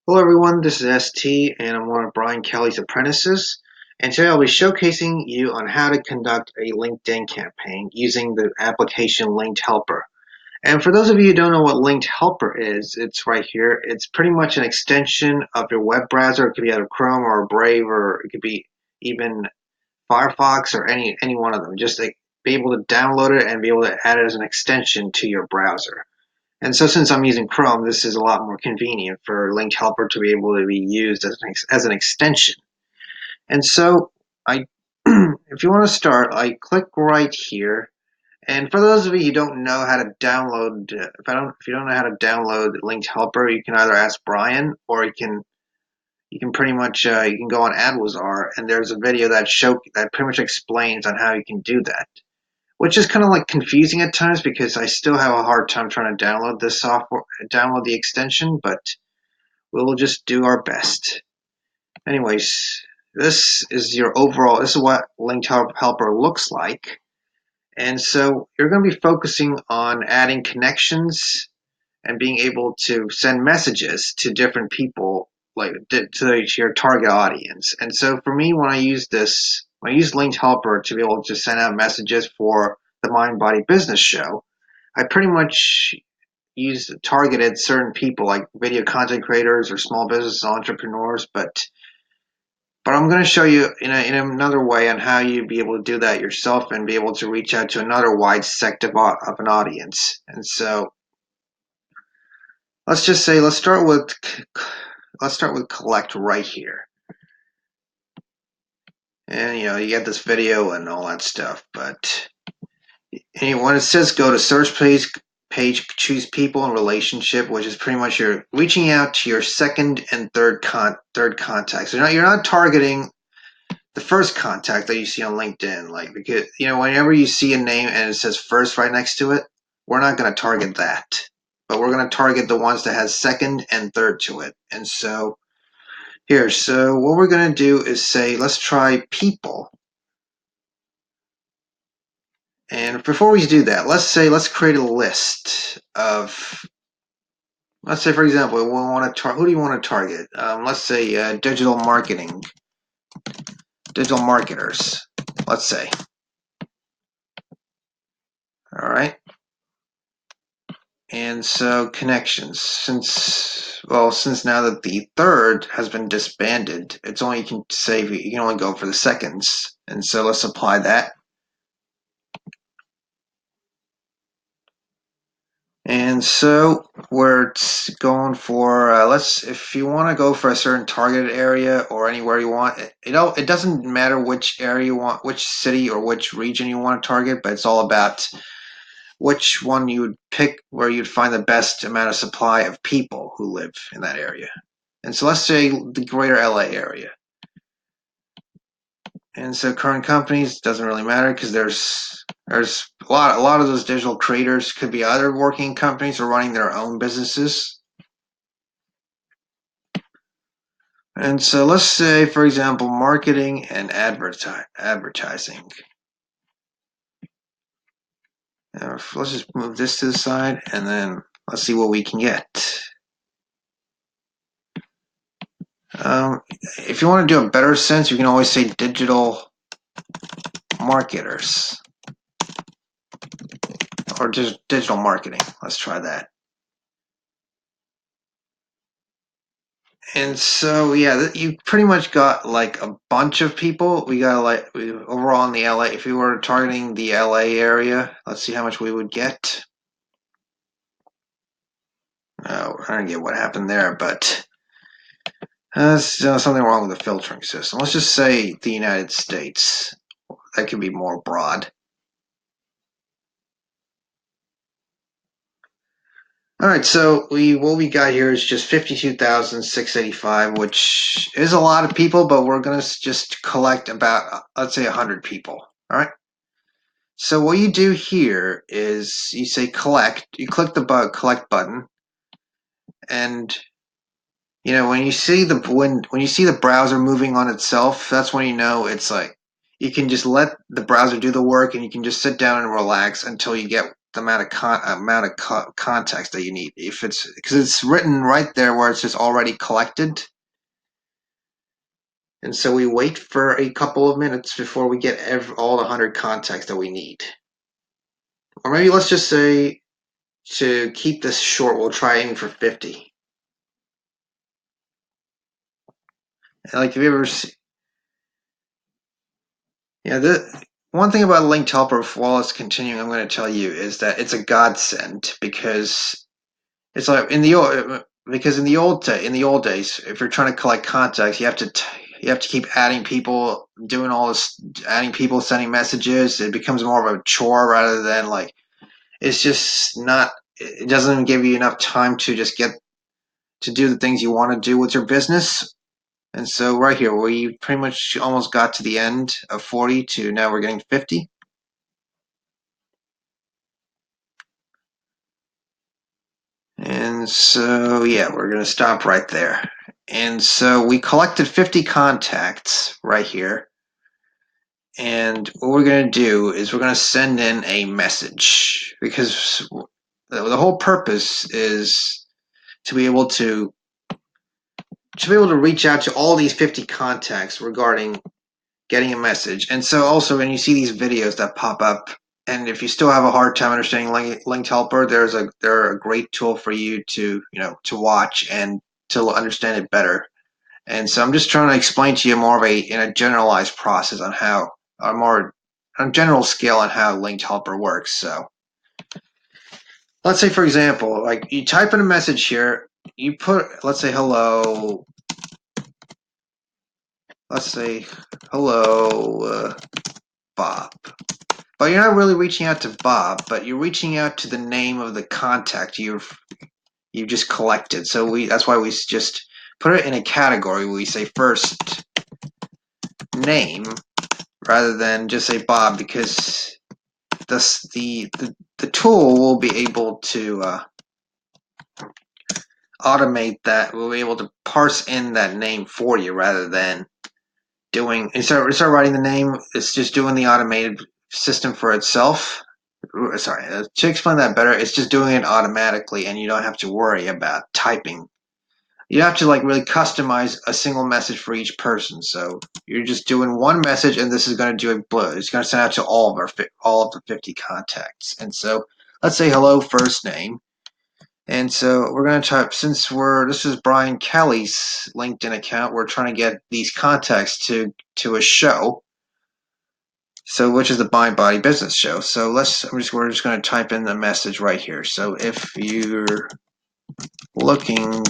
Hello everyone, this is ST and I'm one of Brian Kelly's apprentices, and today I'll be showcasing you on how to conduct a LinkedIn campaign using the application Linked Helper. And for those of you who don't know what Linked Helper is, it's right here. It's pretty much an extension of your web browser. It could be either Chrome or Brave, or it could be even Firefox or any one of them. Just to be able to download it and be able to add it as an extension to your browser. And so since I'm using Chrome, this is a lot more convenient for Linked Helper to be able to be used as an extension. And so I, if you want to start, I click right here. And for those of you who don't know how to download, if you don't know how to download Linked Helper, you can either ask Brian, or you can pretty much you can go on AdWizard, and there's a video that pretty much explains on how you can do that, which is kind of like confusing at times because I still have a hard time trying to download this software, download the extension, but we'll just do our best. Anyways, this is what Linked Helper looks like. And so you're going to be focusing on adding connections and being able to send messages to different people, like to your target audience. And so for me, when I use Linked Helper to be able to send out messages for the Mind Body Business Show, I pretty much use targeted certain people like video content creators or small business entrepreneurs, but I'm going to show you in another way on how you'd be able to do that yourself and be able to reach out to another wide sector of an audience. And so let's just say let's start with collect right here. And you get this video and all that stuff, but when it says go to search page, choose people and relationship, which is pretty much you're reaching out to your second and third contact. So you're not targeting the first contact that you see on LinkedIn, like, because whenever you see a name and it says first right next to it, we're not going to target that, but we're going to target the ones that has second and third to it. And so so what we're going to do is say let's try people. And before we do that, let's create a list of, let's say for example, we want to who do you want to target? Let's say digital marketers. Let's say. All right. And so connections, since now that the third has been disbanded, it's only you can only go for the seconds. And so let's apply that. And so we're going for if you want to go for a certain targeted area or anywhere you want, it doesn't matter which area you want, which city or which region you want to target, but it's all about which one you would pick where you'd find the best amount of supply of people who live in that area. And so let's say the greater LA area. And so current companies doesn't really matter because there's a lot of those digital creators could be either working companies or running their own businesses. And so let's say, for example, marketing and advertising. Let's just move this to the side and then let's see what we can get. If you want to do a better sense, you can always say digital marketers or just digital marketing. Let's try that. And so, yeah, you pretty much got like a bunch of people. We got overall in the LA, if we were targeting the LA area, let's see how much we would get. I don't get what happened there, but there's something wrong with the filtering system. Let's just say the United States. That could be more broad. All right, so what we got here is just 52,685, which is a lot of people, but we're gonna just collect about let's say 100 people. All right. So what you do here is you say collect. You click the collect button, and when you see when you see the browser moving on itself, that's when you know it's like you can just let the browser do the work, and you can just sit down and relax until you get the amount of context that you need. If it's because it's written right there where it's just already collected, and so we wait for a couple of minutes before we get all the 100 contacts that we need. Or maybe let's just say, to keep this short, we'll try aiming for 50. Like, have you ever seen, yeah, the one thing about linked helper, while it's continuing, I'm going to tell you is that it's a godsend, because it's like in the old, because in the old days, if you're trying to collect contacts, you have to keep adding people, doing all this, adding people, sending messages. It becomes more of a chore rather than like, it's just not. It doesn't even give you enough time to just get to do the things you want to do with your business. And so right here, we pretty much almost got to the end of 40 to now we're getting 50. And so, yeah, we're going to stop right there. And so we collected 50 contacts right here. And what we're going to do is we're going to send in a message, because the whole purpose is to be able to reach out to all these 50 contacts regarding getting a message. And so also when you see these videos that pop up, and if you still have a hard time understanding linked helper, they're a great tool for you to to watch and to understand it better. And so I'm just trying to explain to you more of in a generalized process on how, a more on a general scale on how linked helper works. So let's say, for example, like you type in a message here, you put, let's say hello, Bob. But you're not really reaching out to Bob, but you're reaching out to the name of the contact you've just collected. So that's why we just put it in a category where we say first name rather than just say Bob, because the tool will be able to automate that. We'll be able to parse in that name for you rather than instead of writing the name. It's just doing the automated system for itself. Sorry, to explain that better, it's just doing it automatically, and you don't have to worry about typing. You have to like really customize a single message for each person. So you're just doing one message, and this is going to do it's going to send out to all of the 50 contacts. And so let's say hello, first name. And so we're going to type, since this is Brian Kelly's LinkedIn account, we're trying to get these contacts to a show. So, which is the Mind Body Business Show. So we're just going to type in the message right here. So if you're looking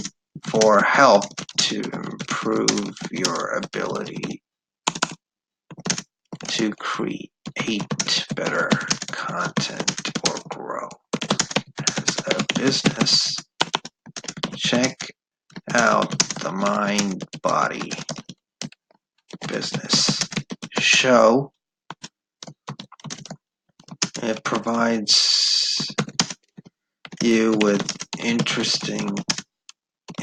for help to improve your ability to create better content or grow as a business, check out the Mind Body Business Show. It provides you with interesting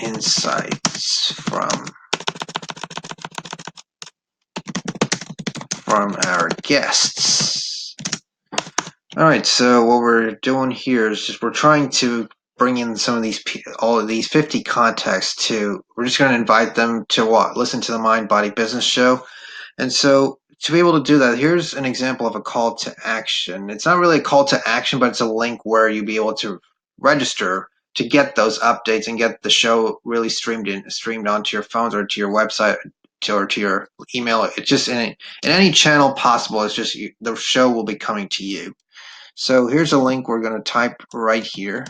insights from our guests. All right, so what we're doing here is just we're trying to bring in all of these 50 contacts we're just going to invite them to listen to the Mind Body Business Show. And so to be able to do that, here's an example of a call to action. It's not really a call to action, but it's a link where you'll be able to register to get those updates and get the show really streamed onto your phones or to your website or to your email. It's just in any channel possible. It's just the show will be coming to you. So here's a link we're going to type right here.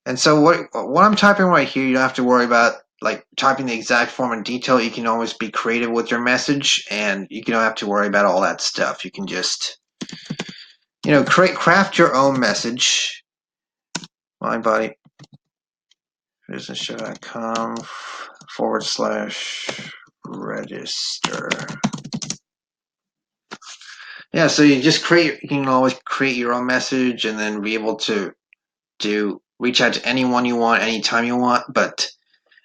And so what I'm typing right here, you don't have to worry about like typing the exact form and detail. You can always be creative with your message, and you don't have to worry about all that stuff. You can just craft your own message. mindbodybusinessshow.com/register. Yeah, so you can always create your own message and then be able to reach out to anyone you want, anytime you want, but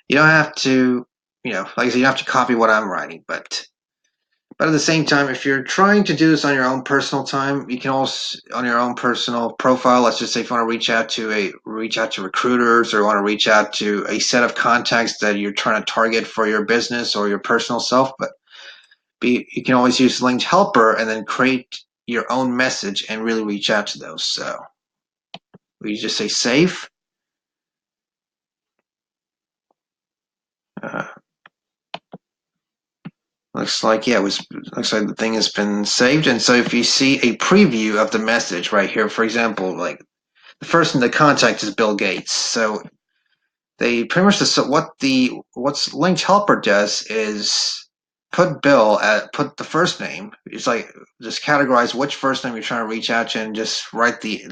you don't have to, like I said, you don't have to copy what I'm writing, but But at the same time, if you're trying to do this on your own personal time, you can also on your own personal profile. Let's just say if you want to reach out to recruiters or want to reach out to a set of contacts that you're trying to target for your business or your personal self. But you can always use Linked Helper and then create your own message and really reach out to those. So we just say save. Uh, looks like looks like the thing has been saved. And so if you see a preview of the message right here, for example, like the first in the contact is Bill Gates. So they pretty much what's Linked Helper does is put put the first name. It's like just categorize which first name you're trying to reach out to and just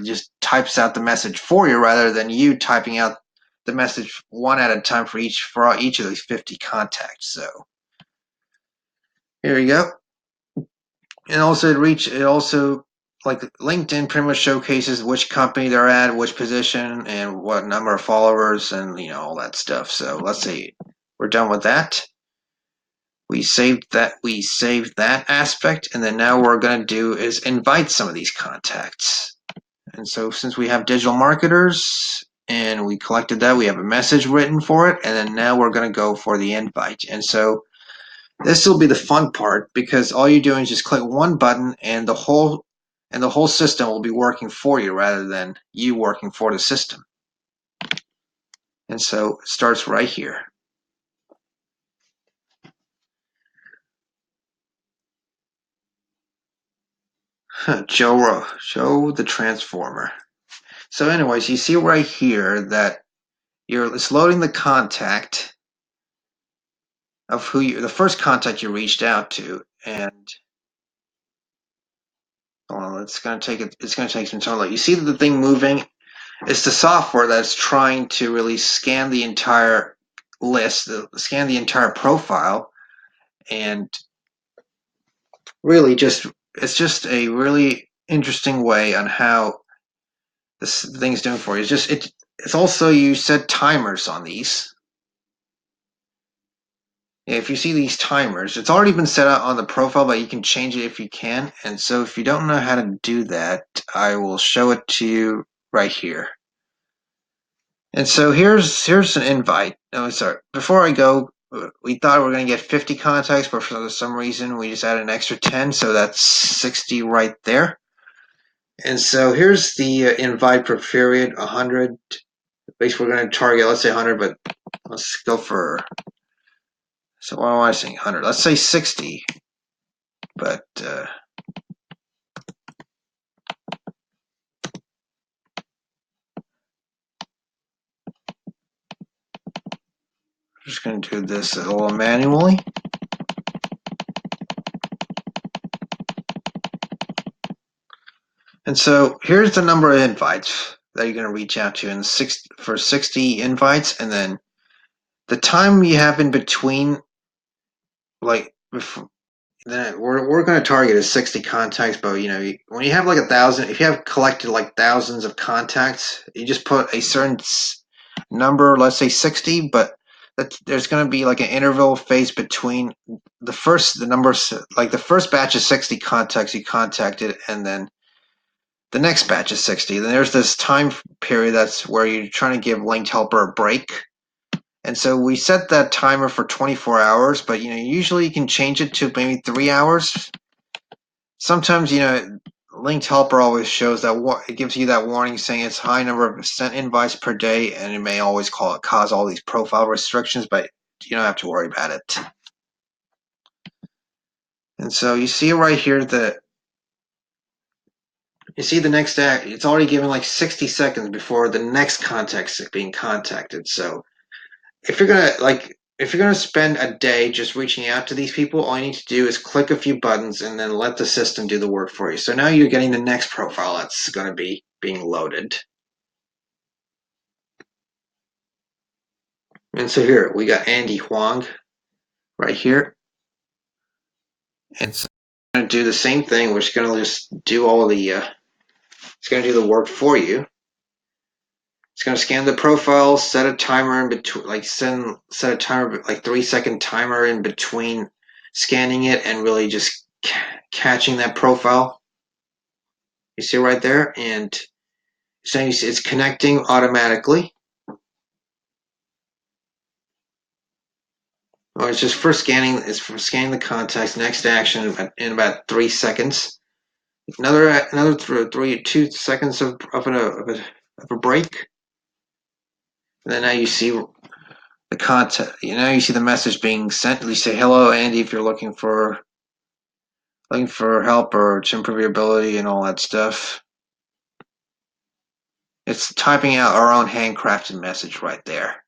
just types out the message for you rather than you typing out the message one at a time for each of these 50 contacts. So here you go. And also it also like LinkedIn pretty much showcases which company they're at, which position, and what number of followers, and all that stuff. So let's see, we're done with that. We saved that aspect, and then now what we're going to do is invite some of these contacts. And so since we have digital marketers and we collected that, we have a message written for it, and then now we're going to go for the invite. And so this will be the fun part because all you're doing is just click one button and the whole system will be working for you rather than you working for the system. And so it starts right here. Joe the Transformer. So anyways, you see right here that it's loading the contact of the first contact you reached out to, and hold on, it's gonna take some time. Like you see the thing moving. It's the software that's trying to really scan the entire list, scan the entire profile, and really it's just a really interesting way on how this thing's doing for you. It's also you set timers on these. If you see these timers, it's already been set out on the profile, but you can change it if you can. And so if you don't know how to do that, I will show it to you right here. And so here's an invite. Oh, sorry. Before I go, we thought we were going to get 50 contacts, but for some reason we just added an extra 10, so that's 60 right there. And so here's the invite per period, 100. Basically, we're going to target, let's say 100, but let's go for, so what am I saying, 100? Let's say 60, but just going to do this a little manually. And so here's the number of invites that you're going to reach out to for 60 invites, and then the time you have in between, like then we're going to target is 60 contacts, but when you have like 1,000, if you have collected like thousands of contacts, you just put a certain number, let's say 60, but there's going to be like an interval phase between the numbers, like the first batch of 60 contacts you contacted, and then the next batch is 60. Then there's this time period that's where you're trying to give Linked Helper a break. And so we set that timer for 24 hours, but usually you can change it to maybe 3 hours. Sometimes, Linked Helper always shows that it gives you that warning saying it's high number of sent invites per day, and it may always cause all these profile restrictions, but you don't have to worry about it. And so you see right here that you see the next act, it's already given like 60 seconds before the next contact's being contacted. So if you're gonna spend a day just reaching out to these people, all you need to do is click a few buttons and then let the system do the work for you. So now you're getting the next profile that's going to be being loaded. And so here we got Andy Huang right here. And so I'm going to do the same thing. We're just going to just do all the it's going to do the work for you. It's going to scan the profile, set a timer in between, like set a timer, like 3-second timer in between scanning it and really just catching that profile. You see right there, and so it's connecting automatically. Or it's just for scanning. It's for scanning the contacts. Next action in about 3 seconds. Another 2 seconds of a break. And then now you see the contact. Now you see the message being sent. You say, "Hello, Andy," if you're looking for help or to improve your ability and all that stuff. It's typing out our own handcrafted message right there.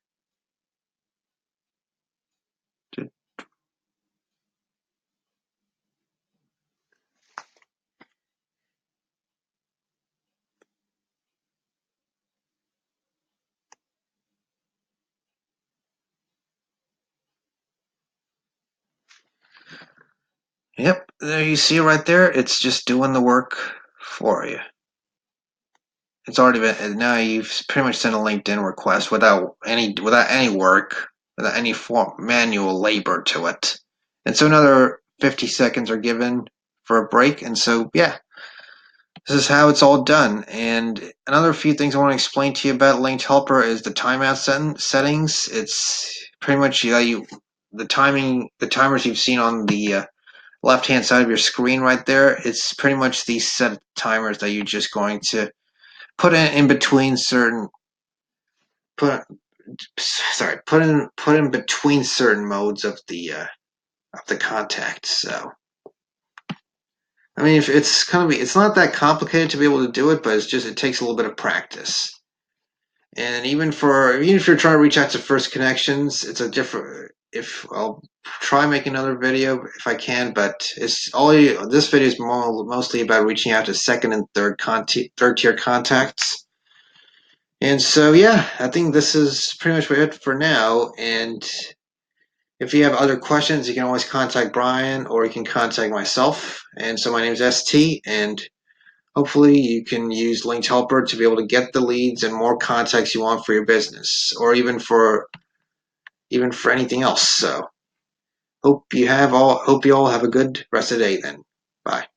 Yep, there you see right there. It's just doing the work for you. It's already been. Now you've pretty much sent a LinkedIn request without any work, without any form manual labor to it. And so another 50 seconds are given for a break. And so yeah, this is how it's all done. And another few things I want to explain to you about Linked Helper is the timeout settings. It's pretty much the timers you've seen on the left-hand side of your screen right there. It's pretty much these set timers that you're just going to put in between certain put put in between certain modes of the contact. So I mean, if it's not that complicated to be able to do it, but it takes a little bit of practice. And even if you're trying to reach out to first connections, it's a different. If I'll try making another video if I can, but this video is mostly about reaching out to second and third tier contacts. And so yeah, I think this is pretty much it for now. And if you have other questions, you can always contact Brian or you can contact myself. And so my name is ST, and hopefully you can use Linked Helper to be able to get the leads and more contacts you want for your business, or even for anything else. So hope you all have a good rest of the day then. Bye.